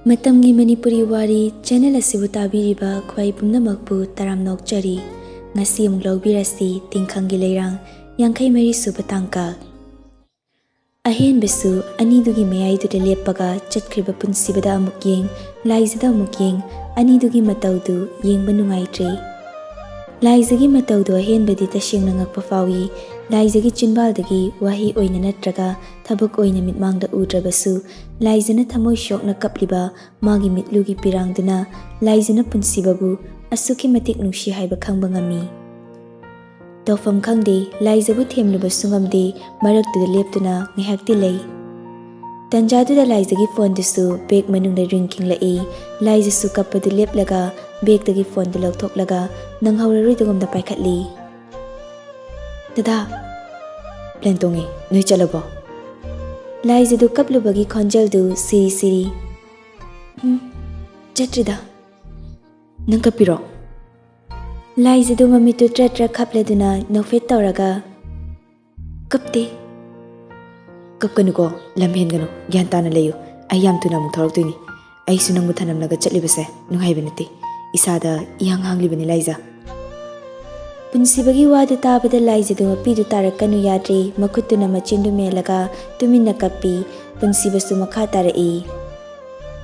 Matamgi Manipuri Wari channel asibu tabiriba khwai pumnamakpu taramnokchari ngasi amuk laubirasi Tingkhanggi Leirang yankai mari suba tangka ahen besu anidugi mayaiduda leppaga chatkriba punsibada amuk yeng laizada amuk yeng anidugi mataudu yengba nungaitre laizagi mataudu ahen bedi tashengna ngakpa fawi laizagi chinbaldagi wahi oina natraga thabuk oina mitmangda udrabasu laizana thamoi shokna kapliba magi mitlugi pirangduna laizana punsibabu asuki matik nungshi haiba khangba ngami tawfam khangde laizabu themluba sungamde maraktuda leptuna ngihakti lei tanjaduda laizagi phone dusu bag manungda ringking lai laizasu kapadu leplaga bag dagi phone du lauthoklaga nanghauraroi dugomda paikhatli dada plan tongi noi chalabo laizadu kaplubagi khonjaldu siri siri chatrida nang kapiro laizadu mamitu tratra khapladuna nofet tawraga kapte kapkanuko lamhenganu gyan tana leyo ayam tuna muk thoroktoini aisu nangbu thanamnaga chatlibase nunghaibinati isada iyang hanglibani laiza punsibagi wadu tabada laizadu mapidu tarakanu yadre makutuna machindu melaga tuminna kappi punsibasu makha tarai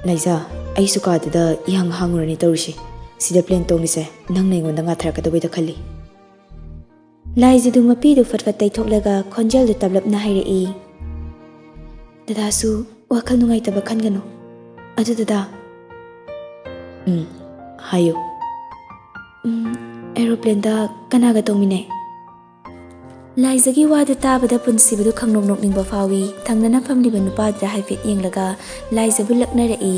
laiza aisu kaduda iyang hangurani tawrishi sida plan tonglise nang naingonda ngatharakadaboida khalli laizadu mapidu fatfat taithoklaga khonjaldu tablapna hairei dadasu wakhal nungaitaba khanganu adu dada hayo aeroplane da kanaga tongmine laizagi wadu tabada punsibadu khangnok nokningba fawi thangnana famliba nupadra haifet yenglaga laizabu laknarei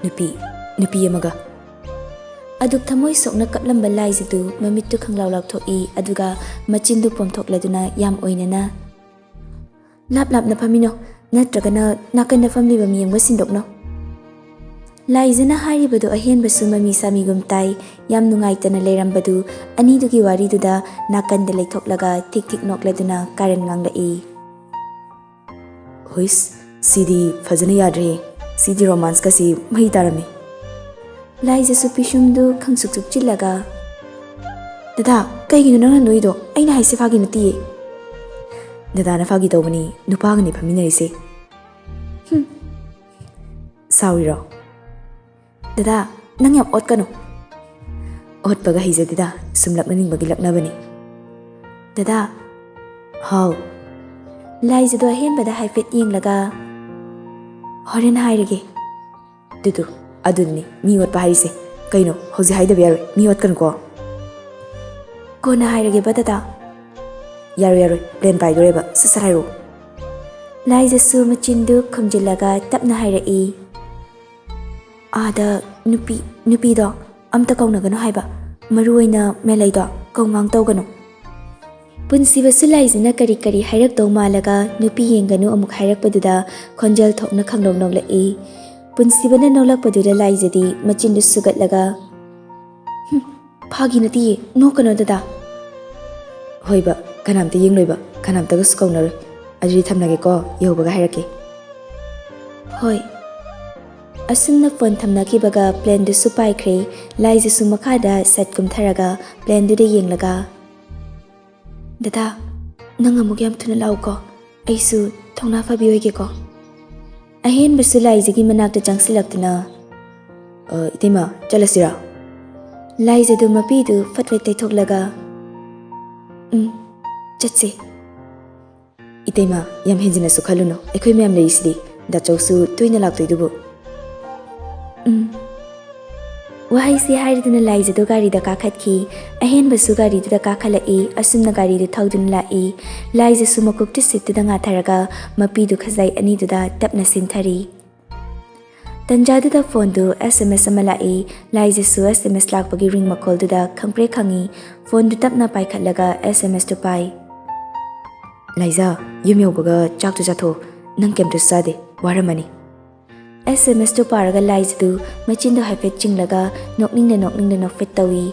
nupi amaga aduk thamoi sokna kaplamba laizadu mamittu khanglaw laukthoi aduga machindu pomthokladuna yam oinana lap famino natragana nakanda famliba miyengba sindokno laizana hairibadu ahenbasu mami samigum tai yam nungaitana leirambadu anidugi wariduda nakanda leithoklaga tik nokladuna karan nganglai hois sidi fajana yadre sidi romance kasi mai tarami laiza su pishumdu khangsuk chillaga dada kaigino nang noido aina haise phagi nati dada na phagi tawbani nupagani phaminarise sawiro dada nang yam otkano otpaga hijadida sumlakna ningbagi laknabani dada how laizado ahenbada haifet yenglaga horen hairage dudu adunni mi otpa harise kaino hoji haidaba yaroi mi otkan ko kona hairage badada yaroi plan paidoreba sasarairo laizasu machindu khomjillaga tapna hairei ada nupi do amta kaunagano haiba maruoina melai do kaungang tawgano punsibasu laizina kari hairak taw malaga nupi yenganu amuk hairakpaduda khonjal thokna khangnom noglai punsibana nolakpaduda laizadi machindu sugatlaga phagi nati nokano dada hoiba kanamta yengloiba kanamta gus kaunaroi ajri thamnage ko yobaga hairake hoi asumna phone thamnakibaga plan du supaikre laiza sumakada set kumtharaga plan du de yenglaga dada nang amuk yam thuna lauko aisu thongna fabi hoige ko ahen basu laizagi manakta changsilaktuna itima chalasira laiza du mapidu fatwai taithoklaga chatse itima yam henjina su khaluno ekhoi mem leisidi da chausu toina laktoidubu wahai si hairiduna laizadu garida kakhatki ahenbasu gariduda kakhalai asumna garidu thauduna lai laizasu makukti sittuda ngatharaga mapidu khazai aniduda tapna sinthari tanjaduda phone du SMS ama lai laizasu SMS lakpagi ring makolduda khangpre khangi phone du tapna paikhatlaga SMS tu pai laiza yumyobaga chaktu jatho nang kemtu sade waramani SMS tu paraga laizadu machindu haifet chinglaga nokningna nofet tawi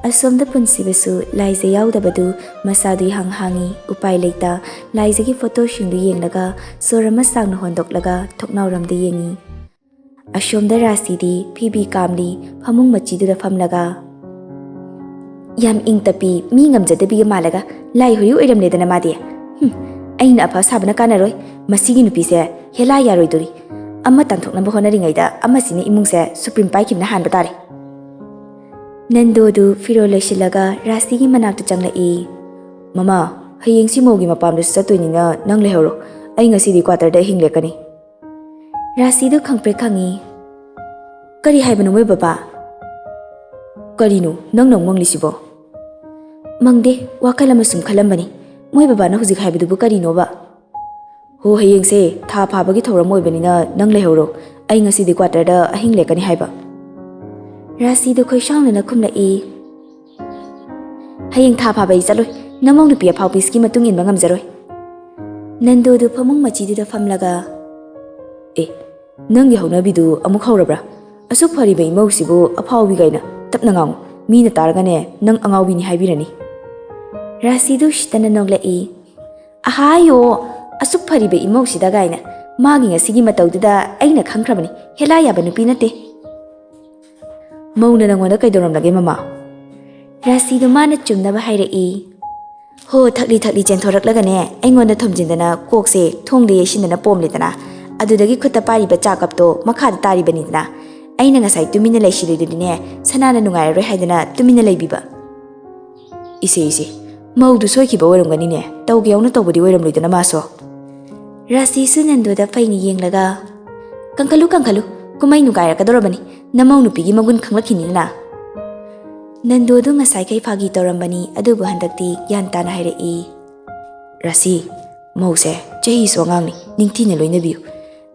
asomda punsibasu laiza yaudabadu masadu hangi upai leita laizagi photo shingdu yenglaga sorama sangna hondoklaga thoknauramda yengi Ashomda Rasidi Phoebe Kamli Phamung machiduda famlaga Yam ing tapi mi ngamjadabi malaga lai huriu iramledana madi aina apha sabana kanaroi masigi nupise hela yaroi dori amma tanthoknaba honaringaida amma sine imungse supreme pai kimna han batare Nandodu firo lesilaga Rasigi manakta changlai Mama hayeng simogi mapamda satoinina nang lehoro ai ngasidi quarter da hinglekani Rasidu khangpre khangi Kari haibanu moi baba Karino nang nang manglisibo Mangde wakalama sum khalambani moi baba na hujik haibidu karino ba Ho hayeng se tha phabagi thoram oibanina nang lehoro ai ngasidi quarter da hinglekani haiba Rasidu khoisang na khumlai hayeng tha phabai chaloi namong nupi phawpis ki matung in bangam jaroi Nandodu phamung machidu famlaga Nang yahona bidu amuk haurabra asuk phari bai mausibu aphawi gaina tapna ngam mina targane nang angawi ni haibirani Rasidu shitana noglai ahayo asuk phari bai mausida gaina magi ngasigi mataududa aina khangkrabani hela yaba nupi nate mauna nangona kaidoram lage mama Rasidu mana chumnaba hairai ho thakli chenthorklagane aingonda thomjindana kokse thongde shinana pomledana adudagi khutta pariba chakapto makhada taribanidna aina ngasai tumina leishilidine sanana nungai roi haidana tumina leibiba ise maudu soikiba oramgani ne tawge yauna tawbudi oramloidana maso Rasi sunandoda faini yenglaga kangkalu kumai nugai rakadorabani namau nupigi magun khanglakhini na Nandodu ngasai kai phagi torambani adubu handakti yantana hairai Rasi mause chehi songangni ningthina loinabiu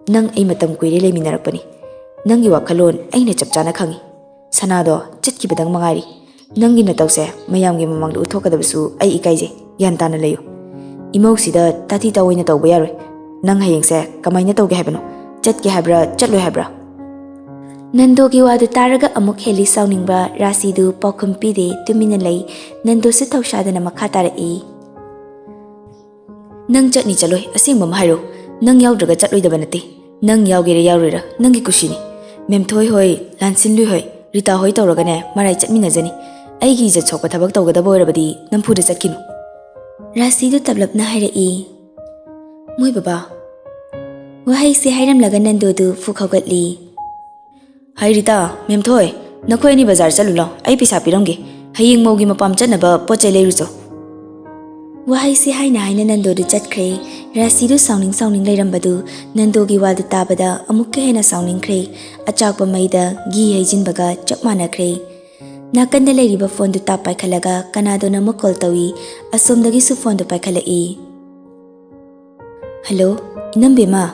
Nang ay matam kuire leminarakpani Nangi wakalon aina chapchana khangi Sanado chatkibadang mangari Nangi natawse mayamgi mamangda uthokadabasu ay ikaije yantana layo Imausida tati tawoina tawba yaroi Nang hayengse kamaina tawge haibano Chatke haibra chatloi haibra Nandogi wadu taraga amuk heli sauningba Rasidu paukham pide tumina lay Nando su thawshadana makha tarai Nang chatni chaloi asingba mahairo Nang yaudraga chatloidaba nate Nang yaugere yaurira nangi kushini Memthoi hoi lansin lui hoi Rita hoi tawragane marai chatminajani aigi ja chokpa thabak tawgadaba oirabadi nampuda chatkinu Rasidu tablapna hairai Moi baba wahai se hairamlaga Nandodu fukhawgatli Hai Rita Memthoi nakhoi ani bazar chalula ai pisa piramge hayeng maugi mapam chatnaba pochai leirucho Wahai se haina Nandodu chatkre Rasidu sauning leirambadu Nandogi waldu tabada amukka hena sauningkre achakpa maida gi haijinbaga chapmanakre nakanda leiriba phone du tap paikhalaga kanadona ma call tawi asomdagi su phone du paikhalai Hello inambema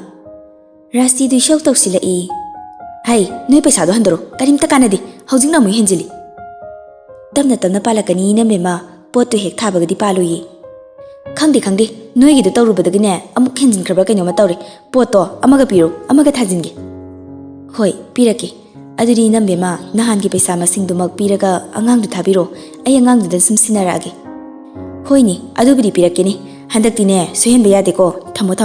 Rasidu shau tawsilai Hai noi paisa do handoro karimta kanadi haujingna mu henjili tamna palakani inambema potu hek thabagadi paluyi Khangde noigi do tawrubadagine amuk henjin khraba kaino ma tawri poto amaga piro amaga thajingi Hoi pirake aduri nambema nahangi paisa masing dumak piraga angang du thabiro ai angang du sum sinarage Hoini adubidi pirake ni handakti ne suhenba yade ko thamo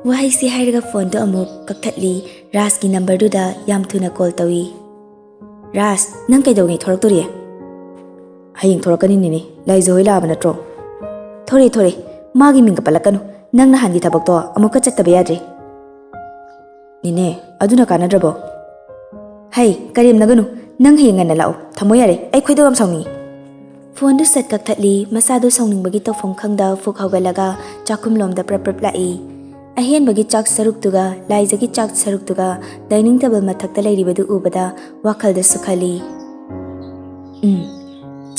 Wahai si hairaga phone do amuk kakthatli Ras ki number du da yam thuna call tawi Ras nang kaidawni thoraktoriye Hayeng thorakani ni laizo hoila banatro Thore magi minga palakanu nang na hangi thabak to amuka chattaba yadre Nine aduna kanadrabo Hai karim naganu nang hengana lao thamo yare ai khoidogam sauni Phone du set kakthatli masado sauning bagi tawfong khangda fuk hawgalaga chakum lomda prap lai Ahen bagi chak saruk tuga laizagi chak saruk tuga dining table mathakta leiribadu ubada wakhalda sukhali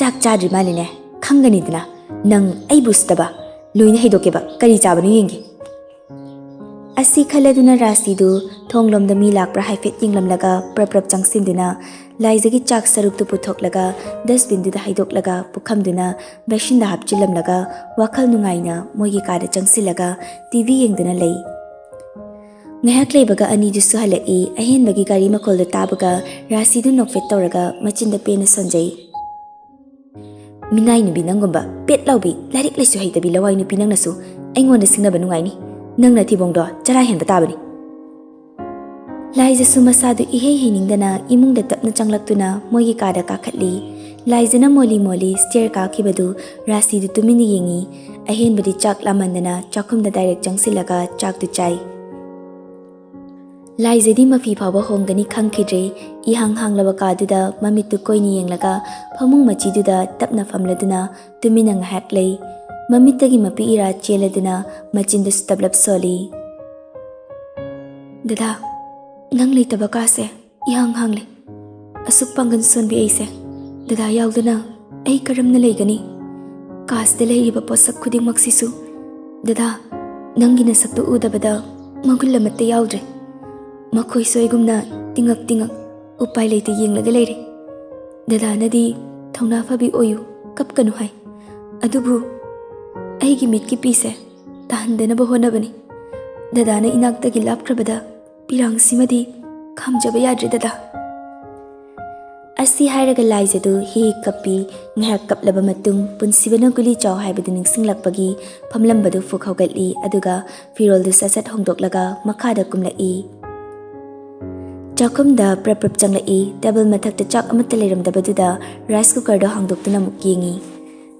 chak chadri maline khangani dina Nang ay bustaba luina hidokeba kari chabanu yengi Asi khaladuna Rasidu thonglomda mi lakpra haifet yinglamlaga prap changsinduna laizagi chak saruktu puthoklaga dustbin du da haidoklaga pukhamduna bashinda hapchilamlaga wakhal nungaina moigi kada changsilaga TV yengduna lei ngahak leibaga ani du suhalai ahen bagi gari makolda tabaga Rasidu nokfet tawraga machinda pena sonjai Minai nubi nangomba pet laubi larik laisu haitabi lawai nubi nang nasu aingonda singnaba nungaini nangna thibongdo chara hen batabani Laizatu masadu ihei hiningdana imungda tapna changlaktuna moigi kada kakhatli. Laizana moli moli stair kakibadu rasidu tumini yengi. Ahenbadi chak lamandana chakumda direct changsilaga chak tu chai. Laizadi mafi phaba hongani khangkhidre ihang hanglaba kaduda mamitu koini yenglaga phamung machiduda tapna famladuna tumina ngahak lei. Mamitagi mapi ira cheladuna machinda stablap soli. Dada, nang leitaba kase ihang hangle. Asuk pangan sonbi aise. Dada yaudana ai karamna leigani. Kasde leiriba posak khuding maksisu. Dada, nangina saktu udabada magulla matte yaudre. Makhoi soigumna tingak tingak upai leite yenglaga leire. Dada nadi thauna phabi oyu kapkanu hai. Adubu aigi mitki pise tahandana bahonabani. Dada na inaktagi lapkrabada pirang simadi khamjaba yadre dada. Asi hairaga laizadu hi kapi ngahak kaplaba matung punsibana guli chaw haibadu ningsinglakpagi phamlambadu fukhawgatli aduga firoldu sasat hongdoklaga makhada kumlai. Chakumda prap changlai table mathakta chak amata leiramdabaduda rice cooker do hangdoktuna muk yengi.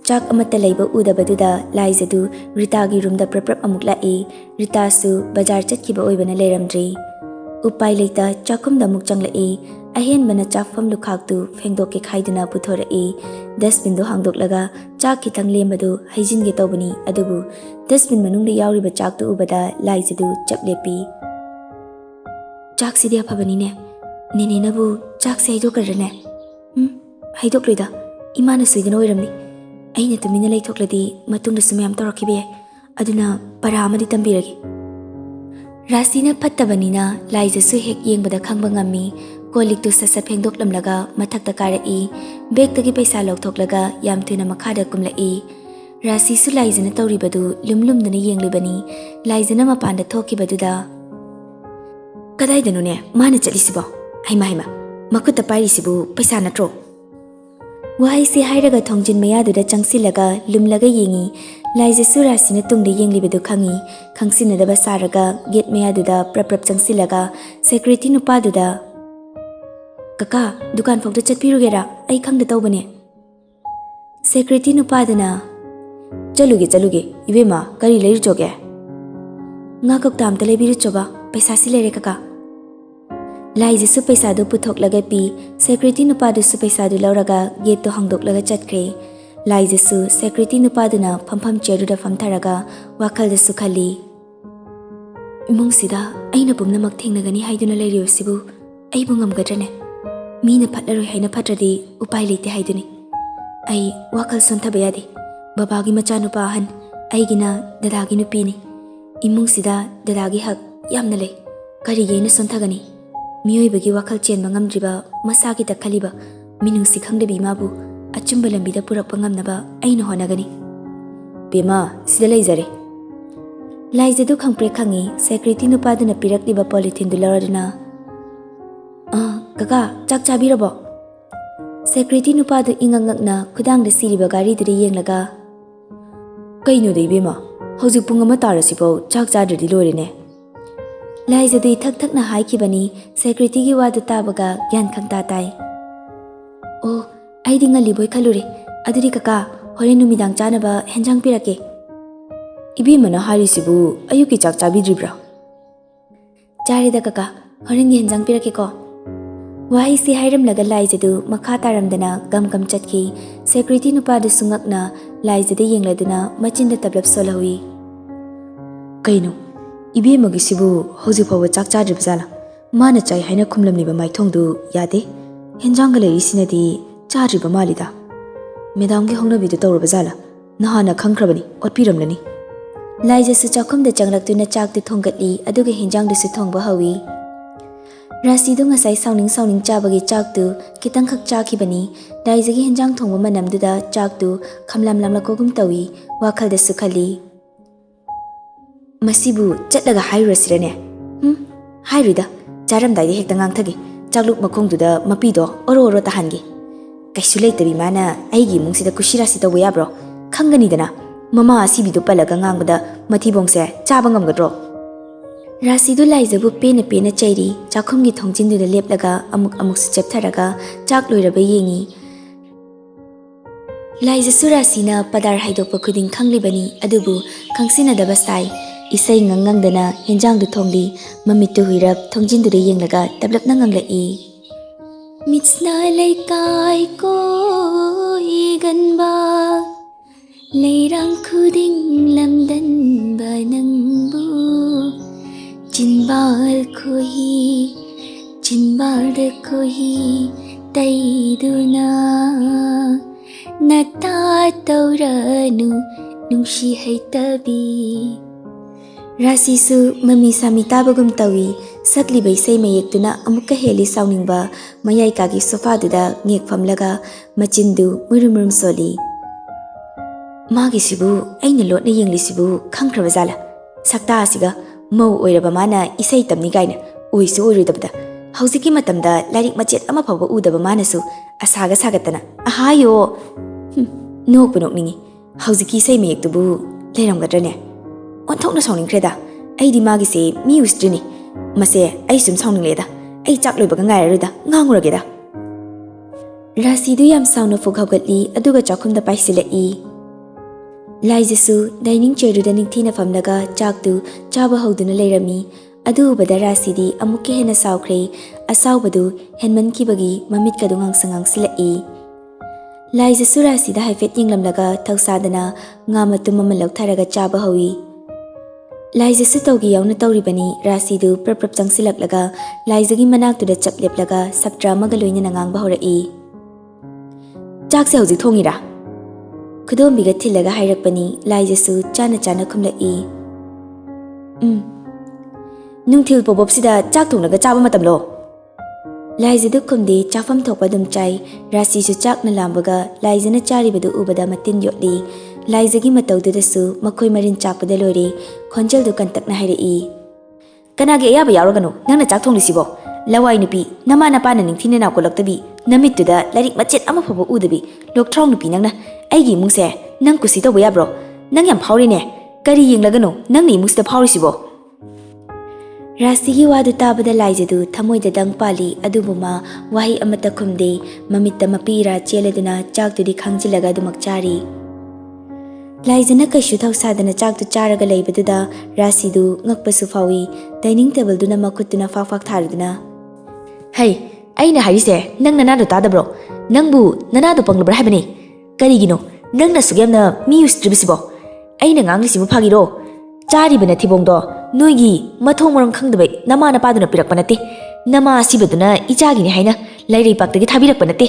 Chak amata leiba udabaduda laizadu Rita gi room da prap amuk lai. Rita su bazar chatkiba oibana leiramdri. Upai leita chakumda muk changlai. Ahen bana chakfam lukhaktu fengdoke khaiduna puthorai. Dustbin do hangdoklaga chak kitang lembadu haijinge tawbani adubu dustbin manungda yauriba chaktu ubada laizadu chaplepi. Chak sidi aphabani ne. Nene nabu chak se haidokarane. Haidokloida. Imana suidana oiramni. Aina tumina leithokladi matungda sumayam tawrakibe yai. Aduna para amadi tambiragi. Rasina phattabanina laijasu hek yengbada khangba ngammi. Koliktu sasat phengdoklamlaga mathakta karai. Begtagi paisa lawthoklaga yam thuna makhada kumlai. Rasi su laijana tawribadu lumlumdana yenglibani. Laijana mapanda thokibaduda Kadaidanu ne mana chalisibo haima makuta pairisibu paisa natro wahai si hairaga thongjin mayaduda changsilaga lumlaga yengi laijasu rasina tungde yenglibedu khangi khangsinadaba saraga gate mayaduda prap changsilaga security nupaduda kaka dukan phokda chatpirugera ai khangda tawbane security nupadana chaluge ibema kari leir choge nga koktam ta lebiru choba paisa si lere kaka Laijasu paisa do puthoklaga pi security nupadu su paisa do lauraga gate to hangdoklaga chatkre Laijasu security nupaduna phampham cheruda phamtharaga wakhal da sukhali imung sida aina pumna mak thengnagani haiduna leirisibu aibu ngamgadrane mina phatlaroi haina phatradi upai leite haiduni ai wakhal sontha bayadi babagi macha nupa han aigina dadagi nupini imung sida dadagi hak yamna le kari yeina sonthagani Miyoibagi wakhal chen mangamdriba masagi ta khaliba minungsi khangdebi mabu achumba lambida purakpa ngamnaba aina honagani Bema sida leizare Laizadu khangpre khangi security nupaduna pirakliba polythene dularana kaka chak chabirabo Security nupadu ingangakna khudangda siriba gari dure yenglaga Kaino dei bema hojik pungama tarasibo chak chadradi lorene Laizadu thak na haikibani security gi wadu tabaga gyan khangta tai Oh aidi ngali boy khalure aduri kaka hore numidang chanaba henjang pirake Ibi mana harisibu ayuki chak chabidribra Charida kaka hore ngi henjang pirake ko Wahai si hairam laga laizadu makha taramdana gam chatki security nupadu sungakna laizadu yengladuna machinda tablap solawi Kaino Ibi magisibu hoji phawa chak chadribzala mana chai haina khumlamniba maithongdu yade henjanga leri sinadi chadriba malida medam ge hongna bidu tawrabazala nahana khangkrabani otpiramlani laijasu chakhumda changlaktuna chakti thonggatli aduga henjang dusu thongba hawi Rasidu ngasai sauning chabagi chaktu kitang khak chakhibani laijagi henjang thongba manamduda chaktu khamlam lamla kogum tawi wakhal da sukhali Masibu chatlaga hairasirane hairida charamdai hekta ngangthagi chakluk makhongduda mapido oro tahangi kaisu leitabi mana aigi mungsida kushirasi tawya yabro khangani dana mama asibidu palaga ngangbada mathibongse chaba ngamgadro Rasidu laizabu pena pena chairi chakhumgi thongjinduda leplaga amuk cheptharaga chak loiraba yengi. Laizasu rasina padar haidokpa khuding khanglibani adubu khangsinadaba sai isai ngangangdana henjangdu thongli mamittu huirap thongjinduda yenglaga tablapna nganglai. Mitsna laikai ko iganba leirang khuding lamdan ba nangbu Jinbal kohi taiduna nata tauranu nungshi haitabi. Rasisu mami sami tabagum tawi sakli baisai mayektuna amukka heli sauningba mayai kagi sofa duda ngek famlaga machindu murum soli. Magi sibu aina lotna yengli sibu khangkraba zala sakta asiga mau oiraba mana isai tamni gaina oisu oiridabda hauziki matamda larik machet ama phawba udaba manasu asaga sagatana ahayo no punokningi hauziki isai mayektubu leiramgadrane onthokna sauningkreda aidi magi se mi ustrini mase ai sum sauningleda ai chak loibaga ngairaruda ngangurageda. Rasidu yam sauna foghawgatli aduga chakhumda paisilai. Laizasu dining chairduda ningthina famlaga chaktu chaba hauduna leirami adu ubada rasidi amukke hena saukhre asaubadu henmankibagi mamitkadu ngangsilai. Laizasu rasida haifet yenglamlaga thausadana ngamatum ama lautharaga chaba hawi. Laizasu tawgi yauna tawribani rasidu prap changsilaklaga laizagi manaktuda chapleplaga saktra amaga loinana ngangba horai. Chakse hauzik thongira Kudombiga thilaga hairakpani laizasu chana khumlai. Nungthil pobopsida chak thonglaga chaba matamlo. Laizadu khumdi chafam thokpa dum chai rasisu chakna lambaga laizana charibadu ubada matin yotli laizagi mataududasu makhoi marin chakpada lori khonjaldu kantakna hairai. Kanagi ayaba yauraganu nangna chak thonglisibo lawai nupi nama napana ningthina nakolaktabi namittuda larik machet ama phaba udabi lokthong nupi nangna aigi mungse nang kusi tawba yabro nang yam phawrine kari yenglaganu nangni musida phawrisibo. Rasigi wadu tabada laizadu thamoida dang pali adubuma wahi amata khumde mamitta mapira cheladuna chaktudi khangjilaga dumak chari. Laizana kaishu thausadana chaktu charaga leibaduda rasidu ngakpasu phawi dining table duna makutuna fak tharuduna. Hey, aina harise nang nanadu tadabro nangbu nanadu panglabra habani karigino nangna sugyamna mi ustribisibo aina nganglisibu phagiro charibana thibongdo noigi mathong marang khangdabai namana paduna pirakpa nate nama sibaduna ichagini haina lairei paktagi thabirakpa nate.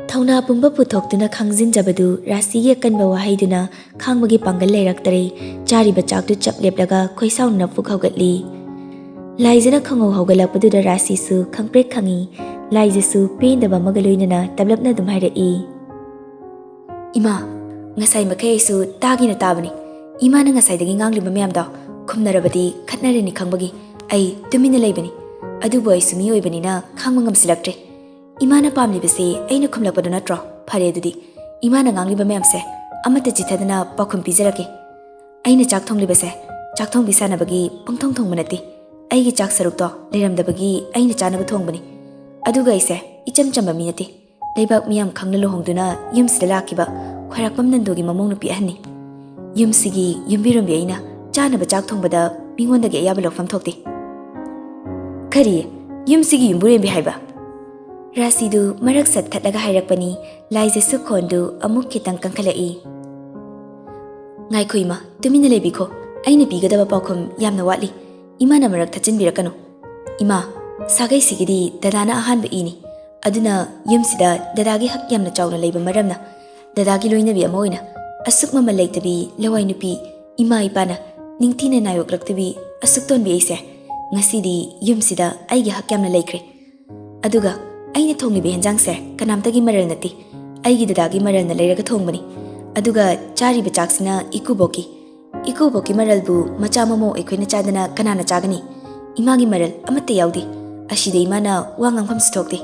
Thauna pumba puthokduna khangjinjabadu rasigi kanba wahaiduna khangmagi pangal leiraktare chariba chaktu chapleplaga khoisauna pukhawgatli. Laizana khangau haugalakpaduda rasisu khangprek khangi laizasu pendaba magaloinana tablapna dum hairai. Ima ngasai makhaisu tagina tabani ima na ngasai dagi ngangliba mayamda khumnarabadi khatnareni khangbagi ai tumina leibani adubu aisu mi oibanina khangma ngamsilaktre ima na pamlibase aina khumlakpadu natro phare adudi ima na ngangliba mayamse amata chithadana pakhum pijarake aina chak thonglibase chak thong bisanabagi pangthong thong manati aigi chak sarukto leiramdabagi aina chanaba thongbani aduga aise icham chamba minati leibak miyam khangna lohongduna yumsida lakiba khwarakpam nandogi mamong nupi ahni yumsigi yumbirambi aina chanaba chak thongbada mingondagi ayaba lokfam thokti khari yumsigi yumburembi haiba. Rasidu marak sat thatlaga hairakpani laizasu khondu amuk khitang kangkhalai. Ngai khoima tumina lebikho aina pigadaba pakhum yamna watli ima na marak thachinbirakanu ima sagai sigidi dadana ahanba ini aduna yumsida dadagi hak yamna chawna leiba maramna dadagi loinabi amoina asuk mama leitabi lawai nupi ima ipana ningthina nayoklaktabi asuk tonbi aise ngasidi yumsida aigi hak yamna leikre aduga aina thonglibi henjangse kanamtagi maral nati aigi dadagi maralna leiraga thongbani aduga chariba chaksina ikuboki maralbu macha mamo ekoina chadana kanana chagani imagi maral amatte yaudi ashide imana wangang pham sthokte.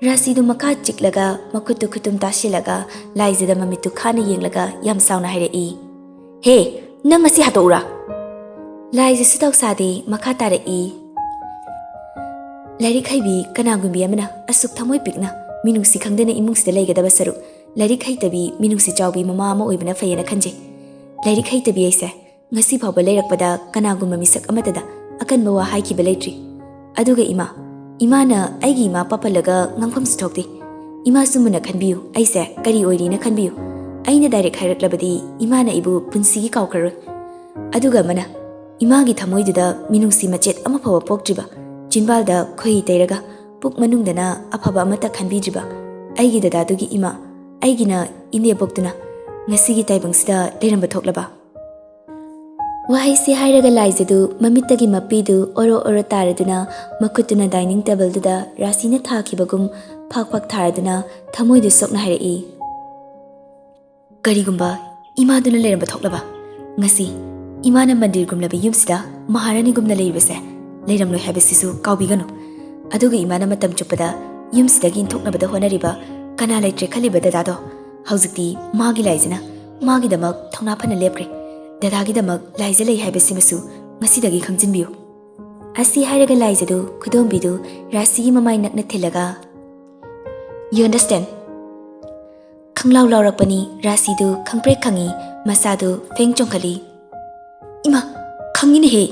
Rasidu makha chiklaga makutu kutum tasilaga laizada mamitu khana yenglaga yam sauna hairai. He nang ngasi hatoura Laisi su tok sadi makha tarei. Lairik haibi kanagumbi amana asuk thamoi pikna minungsi khangdena imungsida leigadaba saru lairik haitabi minungsi chawbi mama ama oibna fayena khanje. Lairik haitabi aise ngasi phawba leirakpada kanagumba misak amatada akanba wa haiki beleitri. Aduga imana aigi ima papalaga ngangpham stokti. Ima sumuna khanbiyu aise kari oirina khanbiyu. Aina direct hairaklabadi imana ibu punsigi kawkaro. Aduga mana imagi thamoiduda minungsi machet ama phawa poktriba. Jinbalda khoi teiraga puk manungdana aphaba amata khanbidriba. Aigi dadadugi ima aigina inde boktuna ngasigi taibangsida leiramba thoklaba. Wahaisi hairaga laizadu mamittagi mapidu oro taraduna makutuna dining table duda rasina thakibagum phak tharaduna thamoidu sokna hairei. Karigumba imaduna leiramba thoklaba. Ngasi imana mandir gumlabi yumsida maharani gumna leibase leiramloi habisisu kawbiganu. Aduga imana matam chupada yumsidagi inthoknabada honariba kana leitre khaliba dadado hauzikti magi laizina magi damak thongna phana lepre. Dadagi damak laiza lei habisimasu ngasidagi khangjinbiyu. Asi hairaga laizadu khudombidu rasigi mamai nakna thilaga. You understand? Khanglau laurakpani rasidu khangpre khangi masadu feng chongkhali. Ima khangini he.